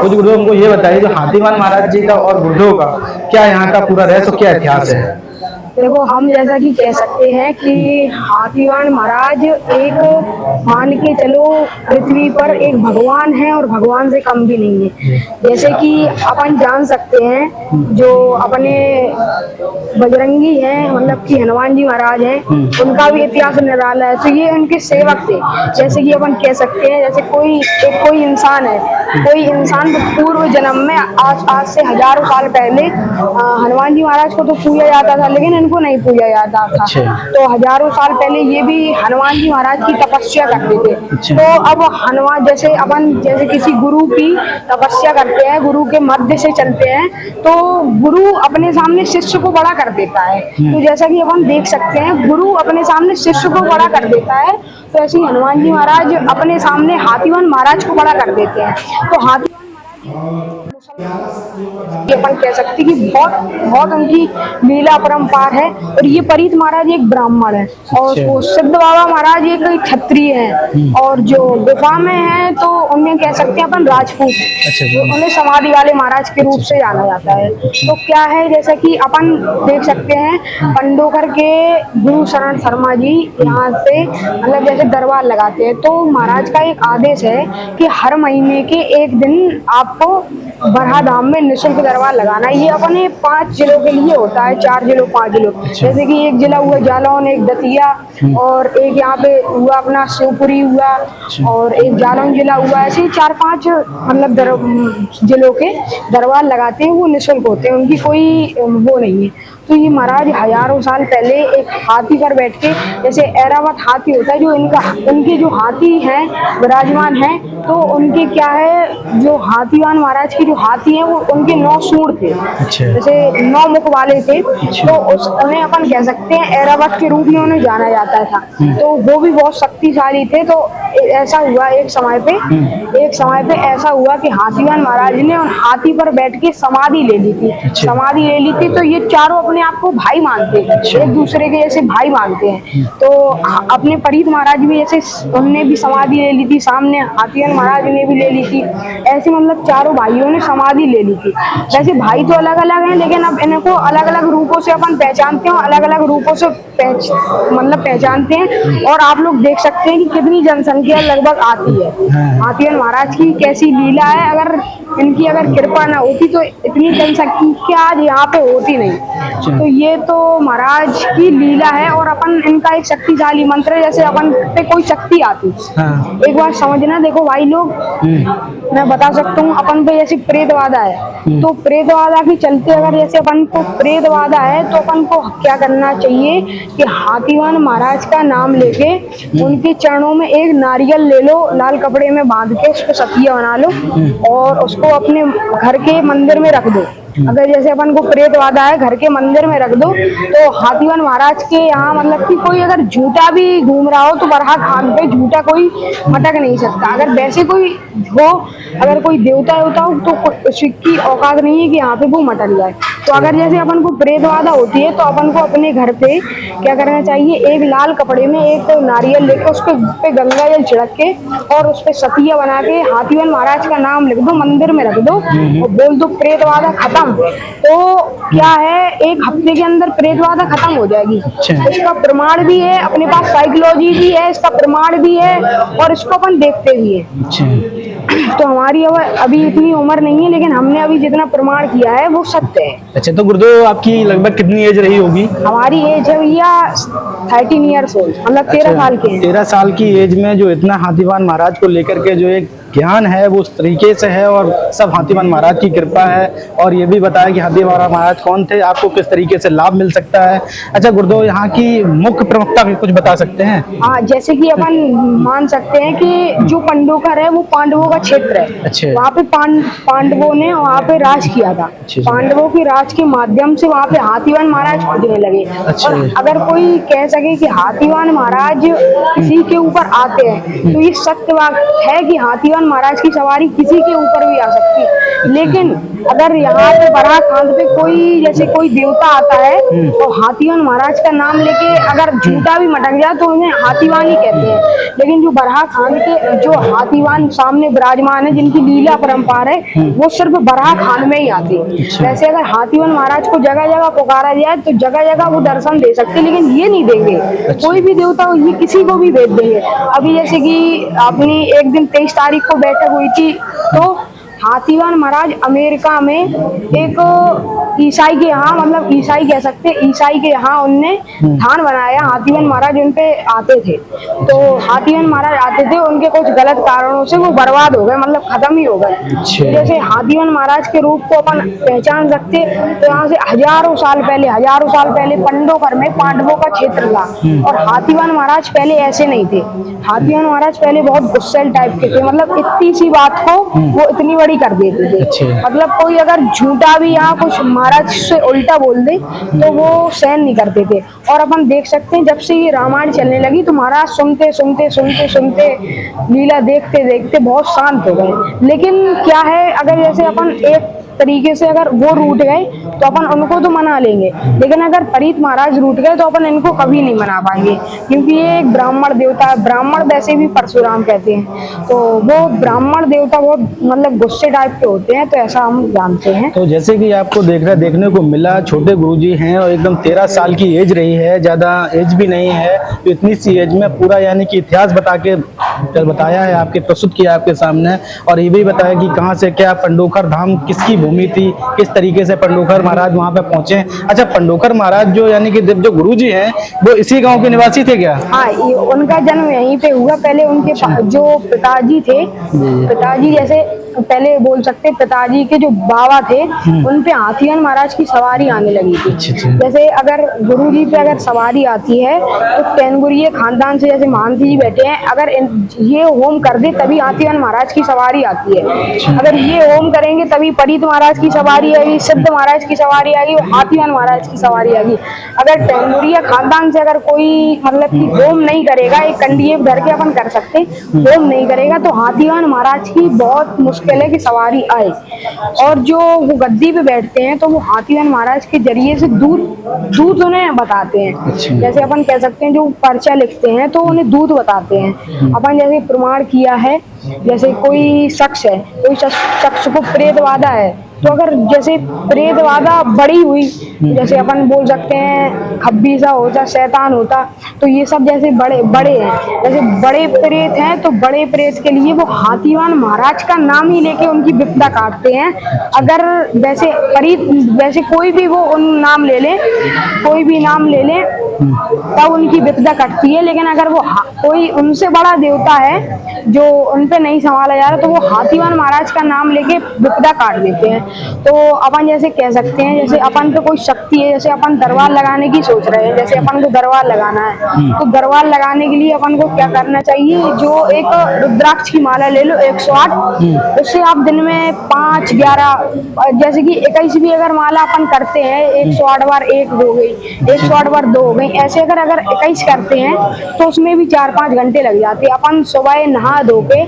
कुछ गुरुदेव हमको ये बताइए, जो हाथीवान महाराज जी का और गुरुदेव का क्या यहाँ का पूरा रहस्य, क्या इतिहास है? देखो, हम जैसा कि कह सकते हैं कि हाथीवान महाराज एक, मान के चलो, पृथ्वी पर एक भगवान है और भगवान से कम भी नहीं है। जैसे कि अपन जान सकते हैं जो अपने बजरंगी हैं, मतलब कि हनुमान जी महाराज हैं, उनका भी इतिहास निराला है। तो ये उनके सेवक थे। जैसे कि अपन कह सकते हैं, जैसे कोई इंसान है, कोई इंसान पूर्व जन्म में आज से हजारों साल पहले हनुमान जी महाराज को तो पूजा जाता था, लेकिन इनको नहीं पूजा जाता था। तो हजारों साल पहले ये भी हनुमान जी महाराज की तपस्या करते थे। तो अब हनुमान, जैसे किसी गुरु की तपस्या करते हैं, गुरु के मध्य से चलते हैं, तो गुरु अपने सामने शिष्य को बड़ा कर देता है। तो जैसा कि अपन देख सकते हैं, गुरु अपने सामने शिष्य को बड़ा कर देता है, तो ऐसे ही हनुमान जी महाराज अपने सामने हाथीवान महाराज को बड़ा कर देते हैं। तो हाथीवान ये अपन कह सकते हैं कि बहुत बहुत उनकी लीला परंपार है। और ये परीत महाराज एक ब्राह्मण है, और वो सिद्ध बाबा महाराज एक क्षत्रिय है, और जो गुफा में है तो उन्हें कह सकते हैं अपन राजपूत। तो उन्हें समाधि वाले महाराज के रूप से जाना जाता है। तो क्या है, जैसा कि अपन देख सकते हैं, पंडोकर के गुरु शरण शर्मा जी यहाँ से मतलब जैसे दरबार लगाते हैं, तो महाराज का एक आदेश है कि हर महीने के एक दिन आपको बरहा धाम में निःशुल्क दरबार लगाना है। ये अपने 5 जिलों के लिए होता है, 4 जिलों 5 जिलों। जैसे कि एक जिला हुआ जालौन, एक दतिया, और एक यहाँ पे हुआ अपना शिवपुरी हुआ, और एक जालौन जिला हुआ। ऐसे 4-5 मतलब जिलों के दरबार लगाते हैं, वो निःशुल्क होते हैं, उनकी कोई वो नहीं है। तो ये महाराज हजारों साल पहले एक हाथी पर बैठ के, जैसे ऐरावत हाथी होता है जो उनके जो हाथी हैं विराजमान हैं, तो उनके क्या है, जो हाथीवान महाराज के जो हाथी हैं वो उनके 9 सूंड थे। जैसे 9 मुख वाले थे, तो उन्हें अपन कह सकते हैं ऐरावत के रूप में उन्हें जाना जाता था। तो वो भी बहुत शक्तिशाली थे। तो ऐसा हुआ एक समय पे ऐसा हुआ कि हाथीवान महाराज ने उन हाथी पर बैठ के समाधि ले ली थी। तो ये चारों अपने आप को भाई मानते हैं, एक दूसरे के जैसे भाई मानते हैं। तो अपने परीत महाराज भी ऐसे, उनने भी समाधि ले ली थी, सामने हाथीवान महाराज ने भी ले ली थी। ऐसे मतलब चारों भाइयों ने समाधि ले ली थी। वैसे भाई तो अलग अलग हैं, लेकिन अब इनको अलग अलग रूपों से अपन पहचानते हैं, अलग अलग रूपों से पहचानते हैं। और आप लोग देख सकते हैं कि कितनी जनसंख्या लगभग आती है। हाथीवान महाराज की कैसी लीला है, अगर इनकी कृपा ना होती तो इतनी जनसंख्या आज यहाँ पे होती नहीं। तो ये तो महाराज की लीला है। और अपन इनका एक शक्तिशाली मंत्र है, जैसे अपन पे कोई शक्ति आती, एक बार समझना, देखो भाई लोग, मैं बता सकता हूँ, अपन पे जैसे प्रेत बाधा है, तो प्रेत बाधा के चलते अगर जैसे अपन को प्रेत बाधा है, तो अपन को क्या करना चाहिए कि हाथीवान महाराज का नाम लेके उनके चरणों में एक नारियल ले लो, लाल कपड़े में बांध के उसको सतिया बना लो, और उसको अपने घर के मंदिर में रख दो। अगर जैसे अपन को प्रेत बाधा है, घर के मंदिर में रख दो, तो हाथीवान महाराज के यहाँ मतलब कि कोई अगर झूठा भी घूम रहा हो, तो बरहा खान पे झूठा कोई मटक नहीं सकता। अगर वैसे कोई हो, अगर कोई देवता होता हो, तो उसकी औकात नहीं है कि यहाँ पे वो मटक जाए। तो अगर जैसे अपन को प्रेत बाधा होती है, तो अपन को अपने घर पे क्या करना चाहिए, एक लाल कपड़े में एक नारियल लेकर उस पे गंगा जल छिड़क के और उस पे सतिया बना के हाथीवान महाराज का नाम लिख दो, मंदिर में रख दो, और बोल दो प्रेत बाधा खत्म। तो क्या है, एक हफ्ते के अंदर प्रेत बाधा खत्म हो जाएगी। इसका प्रमाण भी है, अपने पास साइकोलॉजी भी है, इसका प्रमाण भी है, और इसको अपन देखते भी है। तो हमारी अभी इतनी उम्र नहीं है, लेकिन हमने अभी जितना प्रमाण किया है वो सत्य है। अच्छा, तो गुरुदेव आपकी लगभग कितनी एज रही होगी? हमारी एज है भैया 13 ईयर्स ओल्ड, मतलब 13 साल के हैं। 13 साल की एज में जो इतना हाथीवान महाराज को लेकर के जो एक ज्ञान है वो उस तरीके से है, और सब हाथीवान महाराज की कृपा है। और ये भी बताया कि हाथीवान महाराज कौन थे, आपको किस तरीके से लाभ मिल सकता है। अच्छा गुरुदेव, यहाँ की मुख्य प्रमुखता भी कुछ बता सकते हैं? हाँ, जैसे कि अपन मान सकते हैं कि जो पंडोकर है वो पांडवों का क्षेत्र है। अच्छे। वहाँ पे पांडवों ने वहाँ पे राज किया था। पांडवों के राज के माध्यम से वहाँ पे हाथीवान महाराज खुदने लगे। और अगर कोई कह सके कि हाथीवान महाराज किसी के ऊपर आते हैं, तो ये सत्य बात है कि हाथीवान महाराज की सवारी किसी के ऊपर भी आ सकती है। लेकिन अगर यहाँ पे बराह खान पे कोई जैसे कोई देवता आता है तो हाथीवान महाराज का नाम लेके अगर झूठा भी मटक जाए तो उन्हें हाथीवान ही कहते हैं। लेकिन जो बराह खान के जो हाथीवान सामने विराजमान है, जिनकी लीला परंपार है, वो सिर्फ बराह खान में ही आती है। वैसे अगर हाथीवान महाराज को जगह जगह पुकारा जाए तो जगह जगह वो दर्शन दे सकते हैं, लेकिन ये नहीं देंगे। कोई भी देवता हो, ये किसी को भी भेज देंगे। अभी जैसे कि अपनी एक दिन 23 तारीख को बैठक हुई थी, तो हाथीवान महाराज अमेरिका में एक ईसाई के यहाँ, मतलब ईसाई कह सकते हैं, ईसाई के यहाँ उनने स्थान बनाया। हाथीवान महाराज उन पे आते थे, तो हाथीवान महाराज आते थे, उनके कुछ गलत कारणों से वो बर्बाद हो गए, मतलब खत्म ही हो गए। तो जैसे हाथीवान महाराज के रूप को अपन पहचान सकते, तो यहाँ से हजारों साल पहले पंडोकर में पांडवों का क्षेत्र था, और हाथीवान महाराज पहले ऐसे नहीं थे। हाथीवान महाराज पहले बहुत गुस्सैल टाइप के थे, मतलब इतनी सी बात को वो इतनी बड़ी कर देते थे। मतलब कोई अगर झूठा भी यहाँ कुछ महाराज से उल्टा बोल दे तो वो सहन नहीं करते थे। और अपन देख सकते हैं, जब से ये रामायण चलने लगी तो महाराज सुनते लीला देखते देखते बहुत शांत हो गए। लेकिन क्या है, अगर जैसे अपन एक तरीके से अगर वो रूठ गए तो अपन उनको तो मना लेंगे, लेकिन अगर परीत महाराज रूठ गए तो अपन इनको कभी नहीं मना पाएंगे, क्योंकि ये एक ब्राह्मण देवता है। ब्राह्मण वैसे भी परशुराम कहते हैं, तो वो ब्राह्मण देवता बहुत मतलब गुस्से टाइप के होते हैं, तो ऐसा हम जानते हैं। तो जैसे कि आपको देखने को मिला, छोटे गुरुजी हैं और एकदम 13 साल की एज रही है, ज़्यादा एज भी नहीं है, तो इतनी सी एज में पूरा यानी कि इतिहास बताया है, आपके प्रस्तुत किया आपके सामने, और ये भी बताया कि कहाँ से क्या पंडोकर धाम किसकी भूमि थी, किस तरीके से पंडोकर महाराज वहाँ पे पहुंचे। अच्छा, पंडोकर महाराज जो यानी कि जो गुरुजी हैं वो इसी गांव के निवासी थे क्या? हाँ, उनका जन्म यहीं पे हुआ। पहले उनके जो पिताजी थे, पिताजी जैसे पहले बोल सकते, पिताजी के जो बाबा थे उन पे हाथीवान महाराज की सवारी आने लगी थी। जैसे अगर गुरुजी पे अगर सवारी आती है तो कैनगुरिये खानदान से जैसे महंती जी बैठे हैं, अगर ये होम कर दे तभी हाथीवान महाराज की सवारी आती है। अगर ये होम करेंगे तभी परीत महाराज की सवारी आएगी, सिद्ध महाराज की सवारी आएगी और हाथीवान महाराज की सवारी आएगी। अगर कैनगुरिया खानदान से अगर कोई मतलब कि होम नहीं करेगा, एक कंडीए भर के अपन कर सकते, होम नहीं करेगा तो हाथीवान महाराज की बहुत मुश्किल है कि सवारी आए। और जो वो गद्दी पे बैठते हैं तो वो हाथीवान महाराज के जरिए से दूध उन्हें बताते हैं। जैसे अपन कह सकते हैं, जो पर्चा लिखते हैं तो उन्हें दूध बताते हैं। अपन जैसे प्रमाण किया है, जैसे कोई शख्स है, कोई शख्स को प्रेत बाधा है, तो अगर जैसे प्रेत बाधा बड़ी हुई, जैसे अपन बोल सकते हैं खब्बीसा होता, शैतान होता, तो ये सब जैसे बड़े हैं, जैसे बड़े प्रेत हैं तो बड़े प्रेत के लिए वो हाथीवान महाराज का नाम ही लेके उनकी विपदा काटते हैं। अगर वैसे कोई भी वो उन नाम ले ले, कोई भी नाम ले ले तब उनकी विपदा कटती है। लेकिन अगर वो कोई उनसे बड़ा देवता है जो उन पे नहीं संभाला जा रहा, तो वो हाथीवान महाराज का नाम लेके विपदा काट देते हैं। तो अपन जैसे कह सकते हैं, जैसे अपन पे कोई शक्ति है, जैसे अपन दरबार लगाने की सोच रहे हैं, जैसे अपन को दरबार लगाना है, तो दरबार लगाने के लिए अपन को क्या करना चाहिए, जो एक रुद्राक्ष की माला ले लो 108, उससे आप दिन में 5, 11 जैसे कि 21 भी अगर माला अपन करते हैं, 108 बार 1 हो गई, 108 बार 2 हो गई, ऐसे अगर 21 करते हैं तो उसमें भी 4-5 घंटे लग जाते हैं। अपन सुबह नहा धो के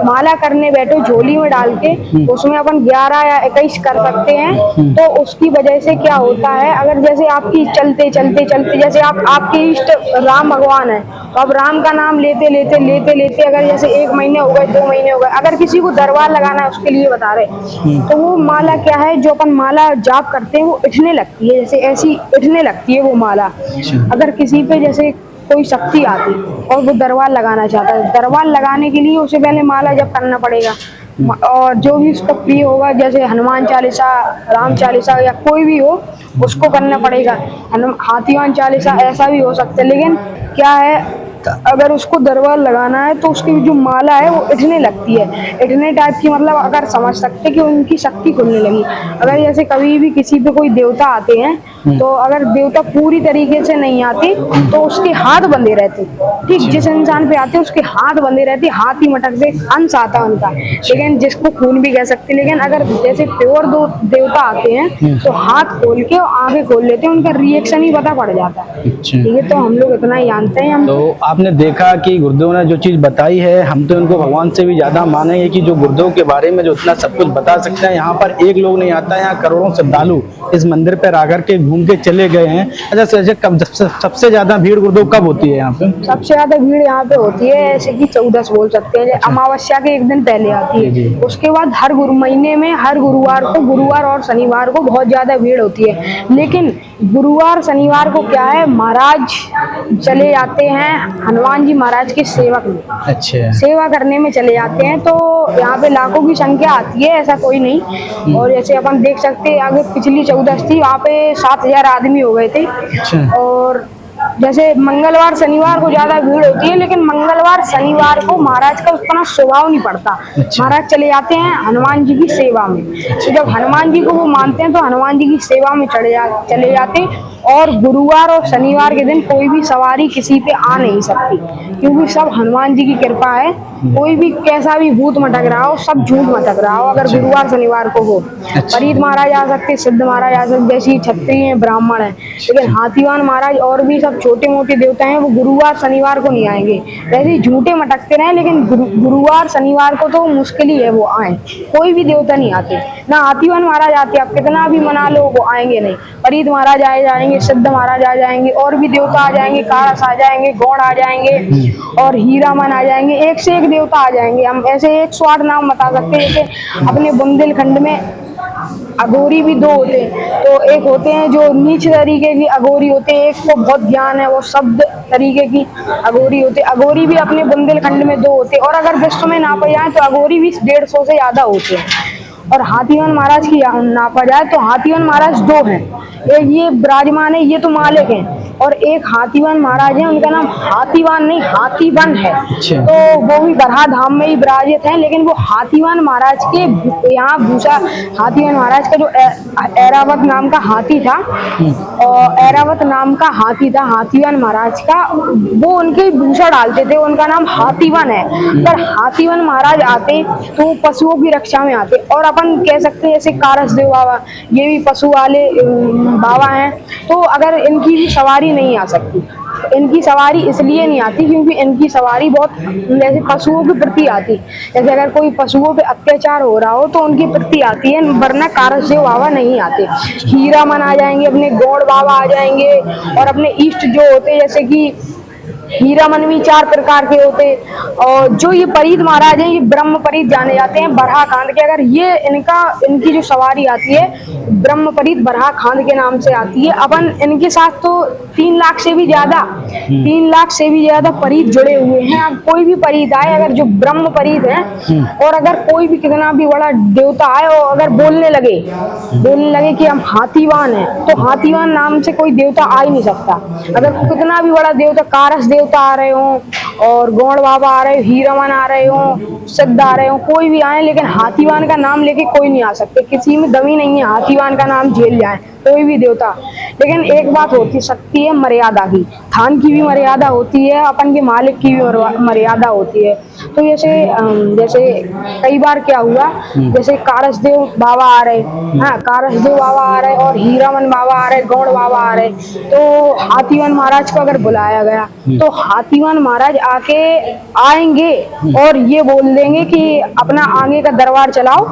माला करने बैठो, झोली में डाल के उसमें अपन 11 या 21 कर सकते हैं। तो उसकी वजह से क्या होता है, अगर जैसे आपकी चलते जैसे आपके इष्ट राम भगवान है, तो अब राम का नाम लेते अगर जैसे 1 महीने हो गए, 2 महीने हो गए, अगर किसी को दरबार लगाना है उसके लिए बता रहे, तो वो माला क्या है, जो अपन माला जाप करते हैं वो इठने लगती है, जैसे ऐसी इठने लगती है वो माला। अगर किसी पे जैसे कोई शक्ति आती और वो दरबार लगाना चाहता है, दरबार लगाने के लिए उसे पहले माला जप करना पड़ेगा, और जो भी उसका प्रिय होगा, जैसे हनुमान चालीसा, राम चालीसा या कोई भी हो, उसको करना पड़ेगा। हाथीवान चालीसा ऐसा भी हो सकता है। लेकिन क्या है, अगर उसको दरबार लगाना है तो उसकी जो माला है वो इठने लगती है, इठने टाइप की, मतलब अगर समझ सकते कि उनकी शक्ति खुलने लगी। अगर जैसे कभी भी किसी पे कोई देवता आते हैं, तो अगर देवता पूरी तरीके से नहीं आते तो उसके हाथ बंधे रहते, ठीक, जिस इंसान पे आते उसके हाथ बंधे रहते, हाथ ही मटक से अंश आता उनका, लेकिन जिसको खून भी कह सकते। लेकिन अगर जैसे प्योर देवता आते हैं तो हाथ खोल के और आंखें खोल लेते हैं, उनका रिएक्शन ही पता पड़ जाता है। ठीक है, तो हम लोग इतना ही जानते हैं। तो आपने देखा कि गुरुदेव ने जो चीज़ बताई है, हम तो इनको भगवान से भी ज़्यादा मानेंगे कि जो गुरुदेव के बारे में जो इतना सब कुछ बता सकते हैं। यहाँ पर एक लोग नहीं आता है, यहाँ करोड़ों श्रद्धालु इस मंदिर पर आकर के घूम के चले गए हैं। अच्छा, सबसे ज़्यादा भीड़ गुरुदेव कब होती है यहाँ पे? सबसे ज्यादा भीड़ यहाँ पे होती है ऐसे कि 14 बोल सकते हैं, अमावस्या के एक दिन पहले आती है। उसके बाद हर महीने में हर गुरुवार और शनिवार को बहुत ज्यादा भीड़ होती है। लेकिन गुरुवार शनिवार को क्या है, महाराज चले जाते हैं हनुमान जी महाराज के सेवक में, अच्छा, सेवा करने में चले जाते हैं। तो यहाँ पे लाखों की संख्या आती है, ऐसा कोई नहीं। और जैसे अपन देख सकते हैं आगे पिछली 14 थी, वहाँ पे 7000 आदमी हो गए थे। अच्छा। और जैसे मंगलवार शनिवार को ज्यादा भीड़ होती है, लेकिन मंगलवार शनिवार को महाराज का उतना स्वभाव नहीं पड़ता। अच्छा। महाराज चले जाते हैं हनुमान जी की सेवा में। तो जब हनुमान जी को वो मानते हैं तो हनुमान जी की सेवा में चले जाते हैं। और गुरुवार और शनिवार के दिन कोई भी सवारी किसी पे आ नहीं सकती, क्योंकि सब हनुमान जी की कृपा है। कोई भी कैसा भी भूत मटक रहा हो, सब झूठ मटक रहा हो, अगर गुरुवार शनिवार को हो। परीत महाराज आ सकते, सिद्ध महाराज आ सकते, जैसे क्षत्रिय हैं, ब्राह्मण है। लेकिन हाथीवान महाराज और भी सब छोटे मोटे देवता हैं, वो गुरुवार शनिवार को नहीं आएंगे। वैसे ही झूठे मटकते रहे, लेकिन गुरुवार शनिवार को तो मुश्किल ही है वो आए। कोई भी देवता नहीं आते, ना हाथीवान महाराज आते, आप कितना भी मना लो वो आएंगे नहीं। परीत महाराज आए जाएंगे, सिद्ध महाराज आ जाएंगे, और भी देवता आ जाएंगे, कारस आ जाएंगे, गौड़ आ जाएंगे, और हीरामन आ जाएंगे, एक से एक देवता आ जाएंगे। हम ऐसे 108 नाम बता सकते हैं। जैसे अपने बुंदेलखंड में अघोरी भी 2 होते हैं। तो एक होते हैं जो नीच तरीके की अघोरी होते हैं, एक को बहुत ज्ञान है, वो शब्द तरीके की अघोरी होते। अघोरी भी अपने बुंदेलखंड में 2 होते, और अगर विश्व में नापा जाए तो अघोरी भी 150 से ज्यादा होते हैं। और हाथीवान महाराज की नापा जाए तो हाथीवान महाराज 2 हैं। एक ये विराजमान है, ये तो मालिक हैं, और एक हाथीवान महाराज है, उनका नाम हाथीवान नहीं हाथीवन है। तो वो भी बरहा धाम में ही विराजित हैं। लेकिन वो हाथीवान महाराज के यहाँ भूसा, हाथीवान महाराज का जो ऐरावत नाम का हाथी था, और ऐरावत नाम का हाथी था हाथीवान महाराज का, वो उनके भूसा डालते थे, उनका नाम हाथीवन है। पर हाथीवन महाराज आते तो पशुओं की रक्षा में आते। और अपन कह सकते हैं जैसे कारस देव बाबा, ये भी पशु वाले बाबा हैं। तो अगर इनकी भी सवारी नहीं आ सकती, इनकी सवारी इसलिए नहीं आती क्योंकि इनकी सवारी बहुत जैसे पशुओं के प्रति आती। जैसे अगर कोई पशुओं पे अत्याचार हो रहा हो तो उनके प्रति आती है, वरना कारस देव बाबा नहीं आते। हीरामन आ जाएंगे, अपने गौड़ बाबा आ जाएंगे, और अपने इष्ट जो होते जैसे कि हीरामन भी 4 प्रकार के होते। और जो ये परीत महाराज हैं, ये ब्रह्म परीत जाने जाते हैं बरहा खांड के। अगर ये इनकी जो सवारी आती है ब्रह्म परीत बरहा खांड के नाम से आती है। अपन इनके साथ तो 3 लाख से भी ज्यादा परीत जुड़े हुए हैं। अब कोई भी परीत आए, अगर जो ब्रह्म परीत है, और अगर कोई भी कितना भी बड़ा देवता आए और अगर बोलने लगे कि हम हाथीवान हैं, तो हाथीवान नाम से कोई देवता आ ही नहीं सकता। अगर कितना भी बड़ा देवता, कारस देवता आ रहे हो, और गौड़ बाबा आ रहे हो, हीरामन आ रहे हो, सिद्ध आ रहे हो, कोई भी आए, लेकिन हाथीवान का नाम लेके कोई नहीं आ सकते। किसी में दमी नहीं है हाथीवान का नाम झेल जाए कोई भी देवता। लेकिन एक बात होती सकती है मर्यादा की, थान की भी मर्यादा होती है, अपन के मालिक की भी मर्यादा होती है। तो जैसे कई बार क्या हुआ, जैसे कारस देव बाबा आ रहे, कारस देव बाबा आ रहे, और हीरामन बाबा आ रहे, गौड़ बाबा आ रहे, तो हाथीवान महाराज को अगर बुलाया गया तो हाथीवान महाराज आएंगे और ये बोल देंगे कि अपना आगे का दरबार चलाओ,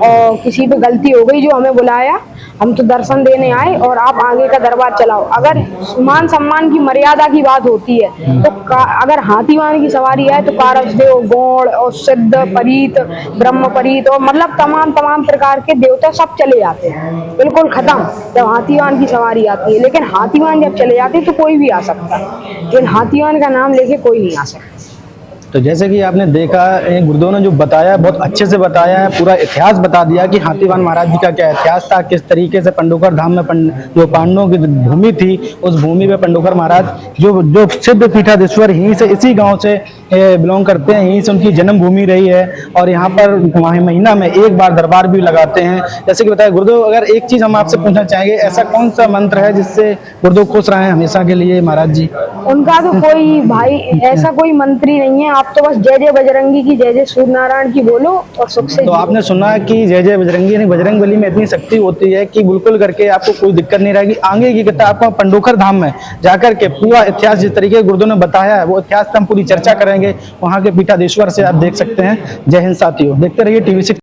और किसी पे गलती हो गई, जो हमें बुलाया, हम तो दर्शन देने आए, और आप आगे का दरबार चलाओ। अगर मान सम्मान की मर्यादा की बात होती है तो अगर हाथीवान की सवारी है तो कारस देव, गौड़ और सिद्ध परीत, ब्रह्म परीत, और मतलब तमाम प्रकार के देवता सब चले जाते हैं, बिल्कुल खत्म जब हाथीवान की सवारी आती है। लेकिन हाथीवान जब चले जाते तो कोई भी आ सकता है, लेकिन हाथीवान का नाम लेके कोई नहीं आ सकता। तो जैसे कि आपने देखा, गुरुदेव ने जो बताया बहुत अच्छे से बताया है, पूरा इतिहास बता दिया कि हाथीवान महाराज जी का क्या इतिहास था, किस तरीके से पंडोकर धाम में जो पांडवों की भूमि थी, उस भूमि पे पंडोकर महाराज जो सिद्ध पीठाधीश्वर यहीं से, इसी गांव से बिलोंग करते हैं, यहीं से उनकी जन्मभूमि रही है और यहाँ पर महीना में एक बार दरबार भी लगाते हैं। जैसे कि बताया गुरुदेव, अगर एक चीज हम आपसे पूछना चाहेंगे, ऐसा कौन सा मंत्र है जिससे गुरुदेव खुश रहे हैं हमेशा के लिए महाराज जी? उनका तो कोई भाई ऐसा कोई मंत्री नहीं है, आप तो बस जय जय बजरंगी की, जय जय सूर्य नारायण की बोलो और सुख से तो जियो। आपने सुना कि जय जय बजरंगी, यानी बजरंग बली में इतनी शक्ति होती है कि बिल्कुल करके आपको कोई दिक्कत नहीं रहेगी। आगे की कथा आपको पंडोखर धाम में जाकर के पूरा इतिहास जिस तरीके गुरुदेव ने बताया है, वो इतिहास पर हम पूरी चर्चा करेंगे। वहाँ के पीठाधीश्वर से आप देख सकते हैं। जय हिंद साथियों, देखते रहिए TV6।